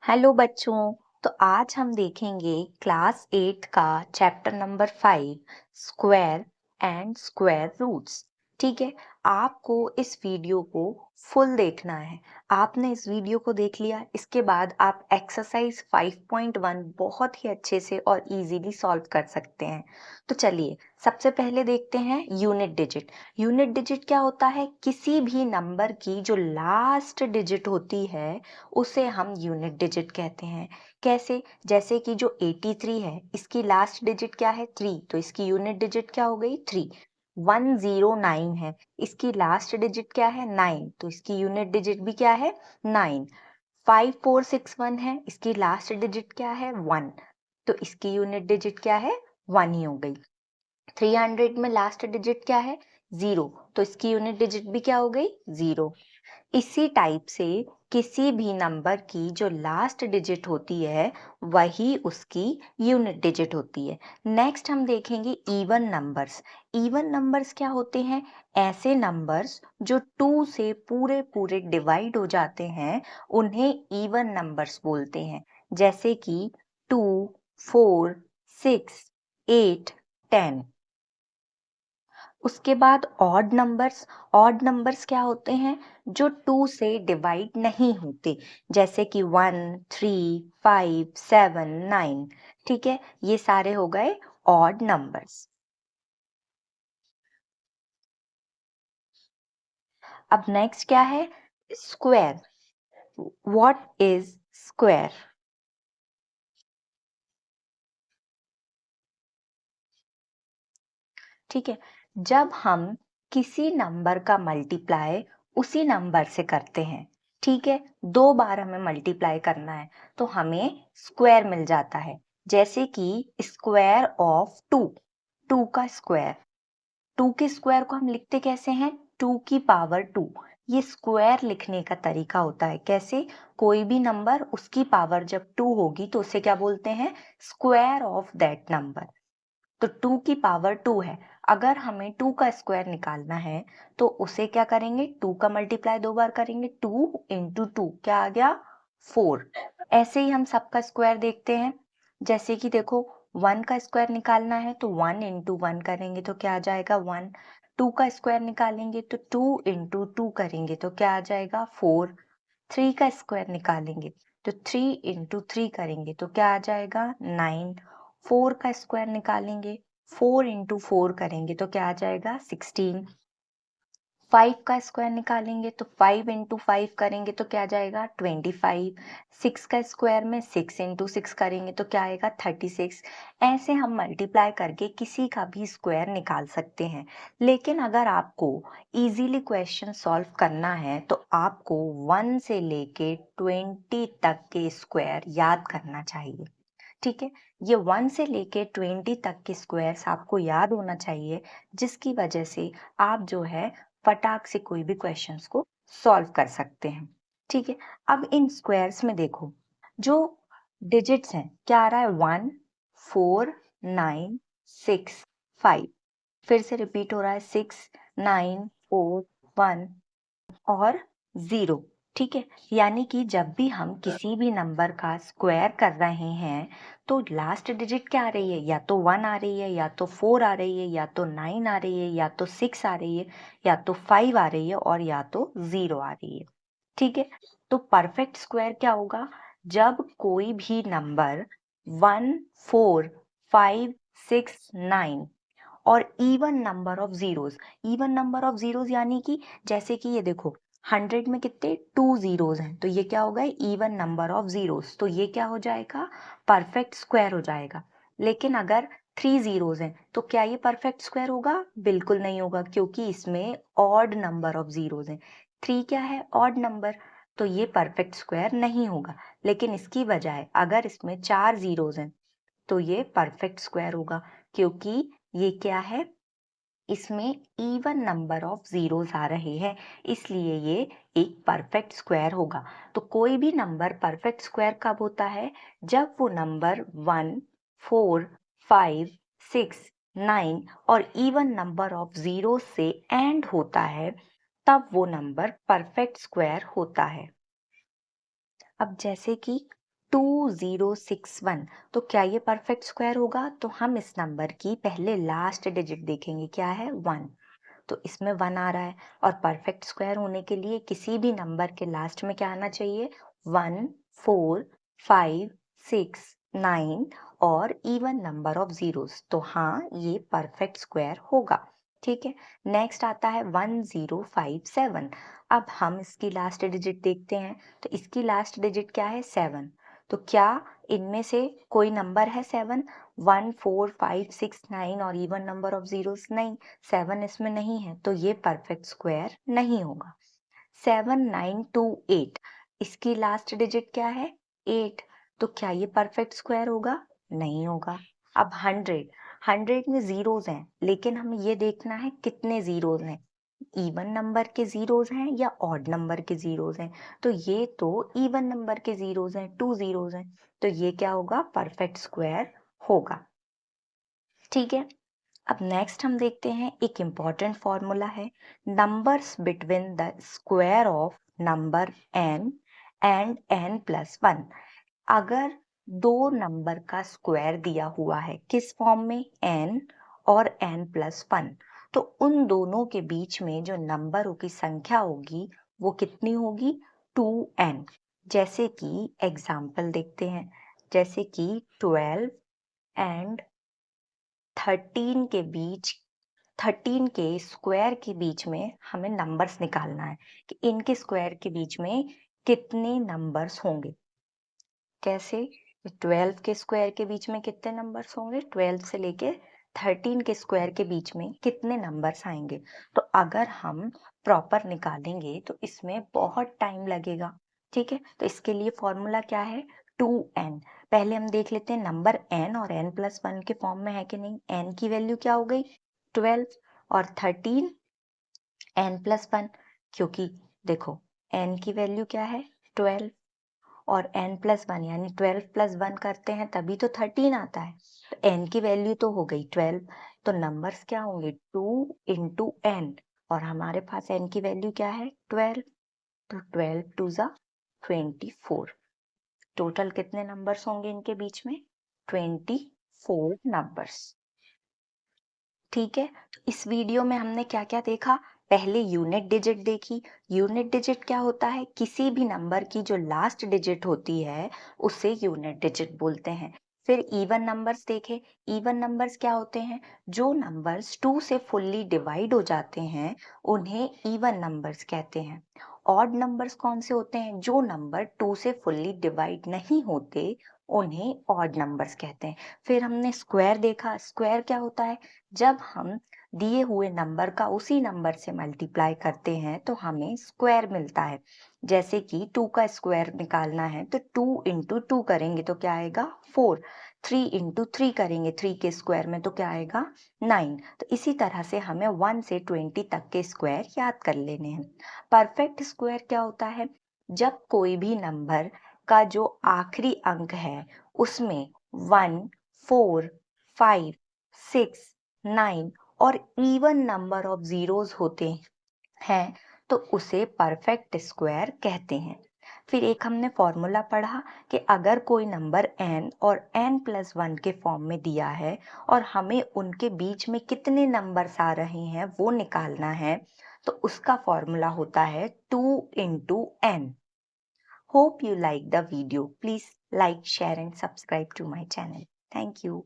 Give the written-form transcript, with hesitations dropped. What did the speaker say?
Hello बच्चों। तो आज हम देखेंगे क्लास 8 का chapter number 5 square and square roots. ठीक है, आपको इस वीडियो को फुल देखना है। आपने इस वीडियो को देख लिया, इसके बाद आप एक्सरसाइज 5.1 बहुत ही अच्छे से और इजीली सॉल्व कर सकते हैं। तो चलिए सबसे पहले देखते हैं यूनिट डिजिट। यूनिट डिजिट क्या होता है? किसी भी नंबर की जो लास्ट डिजिट होती है उसे हम यूनिट डिजिट कहते हैं। कैसे? जैसे कि जो 83 है, इसकी लास्ट डिजिट क्या है? 3, तो इसकी यूनिट डिजिट क्या हो गई? 3। 109 है, इसकी लास्ट डिजिट क्या है? 9, तो इसकी यूनिट डिजिट भी क्या है? 9। 5461 है, इसकी लास्ट डिजिट क्या है? 1, तो इसकी यूनिट डिजिट क्या है? 1 ही हो गई। 300 में लास्ट डिजिट क्या है? 0, तो इसकी यूनिट डिजिट भी क्या हो गई? 0। इसी टाइप से किसी भी नंबर की जो लास्ट डिजिट होती है वही उसकी यूनिट डिजिट होती है। नेक्स्ट हम देखेंगे इवन नंबर्स। इवन नंबर्स क्या होते हैं? ऐसे नंबर्स जो 2 से पूरे पूरे डिवाइड हो जाते हैं उन्हें इवन नंबर्स बोलते हैं। जैसे कि 2, 4, 6, 8, 10। उसके बाद ऑड नंबर्स। ऑड नंबर्स क्या होते हैं? जो 2 से डिवाइड नहीं होते, जैसे कि 1, 3, 5, 7, 9। ठीक है, ये सारे हो गए ऑड नंबर्स। अब नेक्स्ट क्या है? स्क्वायर। What is square? ठीक है, जब हम किसी नंबर का मल्टीप्लाई उसी नंबर से करते हैं, ठीक है, 2 बार हमें मल्टीप्लाई करना है तो हमें स्क्वायर मिल जाता है। जैसे कि स्क्वायर ऑफ 2, 2 का स्क्वायर। 2 के स्क्वायर को हम लिखते कैसे हैं? 2 की पावर 2। ये स्क्वायर लिखने का तरीका होता है। कैसे? कोई भी नंबर उसकी पावर जब 2 होगी तो उसे क्या बोलते हैं? Square of that number. तो 2 की पावर 2 है, अगर हमें 2 का स्क्वायर निकालना है तो उसे क्या करेंगे? 2 का मल्टीप्लाई 2 बार करेंगे, 2 इंटू 2 क्या आ गया? 4। ऐसे ही हम सबका स्क्वायर देखते हैं। जैसे कि देखो, 1 का स्क्वायर निकालना है तो 1 इंटू 1 करेंगे तो क्या आ जाएगा? 1। 2 का स्क्वायर निकालेंगे तो 2 इंटू 2 करेंगे तो क्या आ जाएगा? 4। 3 का स्क्वायर निकालेंगे तो 3 इंटू 3 करेंगे तो क्या आ जाएगा? 9। 4 का स्क्वायर निकालेंगे, 4 इंटू 4 करेंगे तो क्या आ जाएगा? 16। 5 का स्क्वायर निकालेंगे तो 5 इंटू 5 करेंगे तो क्या आ जाएगा? 25। 6 का स्क्वायर में 6 इंटू 6 करेंगे तो क्या आएगा? 36। ऐसे हम मल्टीप्लाई करके किसी का भी स्क्वायर निकाल सकते हैं। लेकिन अगर आपको इजीली क्वेश्चन सॉल्व करना है तो आपको 1 से लेके 20 तक के स्क्वायर याद करना चाहिए। ठीक है, ये 1 से लेके 20 तक के स्क्वायर्स आपको याद होना चाहिए, जिसकी वजह से आप जो है फटाक से कोई भी क्वेश्चंस को सॉल्व कर सकते हैं। ठीक है, अब इन स्क्वायर्स में देखो, जो डिजिट्स हैं क्या आ रहा है? 1, 4, 9, 6, 5। फिर से रिपीट हो रहा है 6, 9, 4, 1 और 0। ठीक है, यानी कि जब भी हम किसी भी नंबर का स्क्वायर कर रहे हैं तो लास्ट डिजिट क्या आ रही है? या तो 1 आ रही है, या तो 4 आ रही है, या तो 9 आ रही है, या तो 6 आ रही है, या तो 5 आ रही है, और या तो 0 आ रही है। ठीक है, तो परफेक्ट स्क्वायर क्या होगा? जब कोई भी नंबर 1, 4, 5, 6, 9 और even number of zeros. Even number of zeros यानी कि जैसे कि ये देखो, 100 में कितने? 2 जीरोस हैं, तो ये क्या हो गए? Even number of zeros. तो ये क्या हो जाएगा? परफेक्ट स्क्वायर हो जाएगा। लेकिन अगर 3 जीरोस हैं तो क्या ये परफेक्ट स्क्वायर होगा? बिल्कुल नहीं होगा, क्योंकि इसमें ऑड नंबर ऑफ जीरोस हैं। 3 क्या है? Odd number. तो ये परफेक्ट स्क्वायर नहीं होगा। लेकिन इसकी बजाय अगर इसमें 4 जीरोस हैं तो ये परफेक्ट स्क्वायर होगा, क्योंकि ये क्या है? इसमें इवन नंबर ऑफ जीरोस आ रहे हैं, इसलिए ये एक परफेक्ट स्क्वायर होगा। तो कोई भी नंबर परफेक्ट स्क्वायर कब होता है? जब वो नंबर 1, 4, 5, 6, 9 और इवन नंबर ऑफ जीरो से एंड होता है, तब वो नंबर परफेक्ट स्क्वायर होता है। अब जैसे कि 2061। तो क्या ये परफेक्ट स्क्वायर होगा? तो हम इस नंबर की पहले लास्ट डिजिट देखेंगे, क्या है? 1। तो इसमें 1 आ रहा है, और परफेक्ट स्क्वायर होने के लिए किसी भी नंबर के लास्ट में क्या आना चाहिए? 1, 4, 5, 6, 9 और इवन नंबर ऑफ जीरोस। तो हाँ, ये परफेक्ट स्क्वायर होगा। ठीक है, नेक्स्ट आता है 1057। अब हम इसकी लास्ट डिजिट देखते हैं। तो इसकी लास्ट डिजिट क्या है? 7। तो क्या इनमें से कोई नंबर है 7? 1, 4, 5, 6, 9 और इवन नंबर ऑफ जीरोस? नहीं, 7 इसमें नहीं है, तो ये परफेक्ट स्क्वायर नहीं होगा। 7928, इसकी लास्ट डिजिट क्या है? 8। तो क्या ये परफेक्ट स्क्वायर होगा? नहीं होगा। अब 100 में जीरोस हैं, लेकिन हमें ये देखना है कितने जीरोस हैं, इवन नंबर के जीरोस हैं या ऑड नंबर के जीरोस हैं। तो ये तो इवन नंबर के जीरोस हैं, 2 जीरोस हैं, तो ये क्या होगा? परफेक्ट स्क्वायर होगा। ठीक है, अब नेक्स्ट हम देखते हैं, एक इम्पॉर्टेंट फॉर्मूला है, numbers between the square of number n and n+1। अगर दो नंबर का स्क्वायर दिया हुआ है, किस फॉर्म में? n और n+1, तो उन दोनों के बीच में जो नंबरों की संख्या होगी वो कितनी होगी? 2n। जैसे कि एग्जाम्पल देखते हैं, जैसे कि 12 एंड 13 के बीच, 13 के स्क्वायर के बीच में हमें नंबर्स निकालना है कि इनके स्क्वायर के बीच में कितने नंबर्स होंगे। कैसे? 12 के स्क्वायर के बीच में कितने नंबर्स होंगे? 12 से लेके 13 के स्क्वायर के बीच में कितने नंबर्स आएंगे? तो अगर हम प्रॉपर निकालेंगे तो इसमें बहुत टाइम लगेगा। ठीक है, तो इसके लिए फॉर्मूला क्या है? 2n। पहले हम देख लेते हैं नंबर n और n+1 के फॉर्म में है कि नहीं। n की वैल्यू क्या हो गई? 12 और 13 n+1, क्योंकि देखो n की वैल्यू क्या है? 12 और n+1 यानी 12 + 1 करते हैं तभी तो 13 आता है। तो n की वैल्यू तो हो गई 12, तो नंबर्स क्या होंगे? 2 × n, और हमारे पास n की वैल्यू क्या है? 12। तो 12 2 ज़ा 24। टोटल कितने नंबर्स होंगे इनके बीच में? 24 नंबर्स। ठीक है, तो इस वीडियो में हमने क्या क्या देखा? पहले यूनिट डिजिट देखी। यूनिट डिजिट क्या होता है? किसी भी नंबर की जो लास्ट डिजिट होती है उसे यूनिट डिजिट बोलते हैं। फिर इवन नंबर्स देखे। इवन नंबर्स क्या होते हैं? जो नंबर्स 2 से फुल्ली डिवाइड हो जाते हैं उन्हें इवन नंबर्स कहते हैं। ऑड नंबर्स कौन से होते हैं? जो नंबर 2 से फुल्ली डिवाइड नहीं होते उन्हें ऑड नंबर्स कहते हैं। फिर हमने स्क्वायर देखा। स्क्वायर क्या होता है? जब हम दिए हुए नंबर का उसी नंबर से मल्टीप्लाई करते हैं तो हमें स्क्वायर मिलता है। जैसे कि 2 का स्क्वायर निकालना है तो 2 × 2 करेंगे तो क्या आएगा? 4। 3 × 3 करेंगे 3 के स्क्वायर में तो क्या आएगा? 9। तो इसी तरह से हमें 1 से 20 तक के स्क्वायर याद कर लेने हैं। परफेक्ट स्क्वायर क्या होता है? जब कोई भी नंबर का जो आखिरी अंक है उसमें 1, 4, 5, 6, 9 और इवन नंबर ऑफ जीरोस होते हैं तो उसे परफेक्ट स्क्वायर कहते हैं। फिर एक हमने फॉर्मूला पढ़ा कि अगर कोई नंबर n और n+1 के फॉर्म में दिया है और हमें उनके बीच में कितने नंबर्स आ रहे हैं वो निकालना है, तो उसका फॉर्मूला होता है 2 × n। Hope you like the video. Please like, share and subscribe to my channel. Thank you.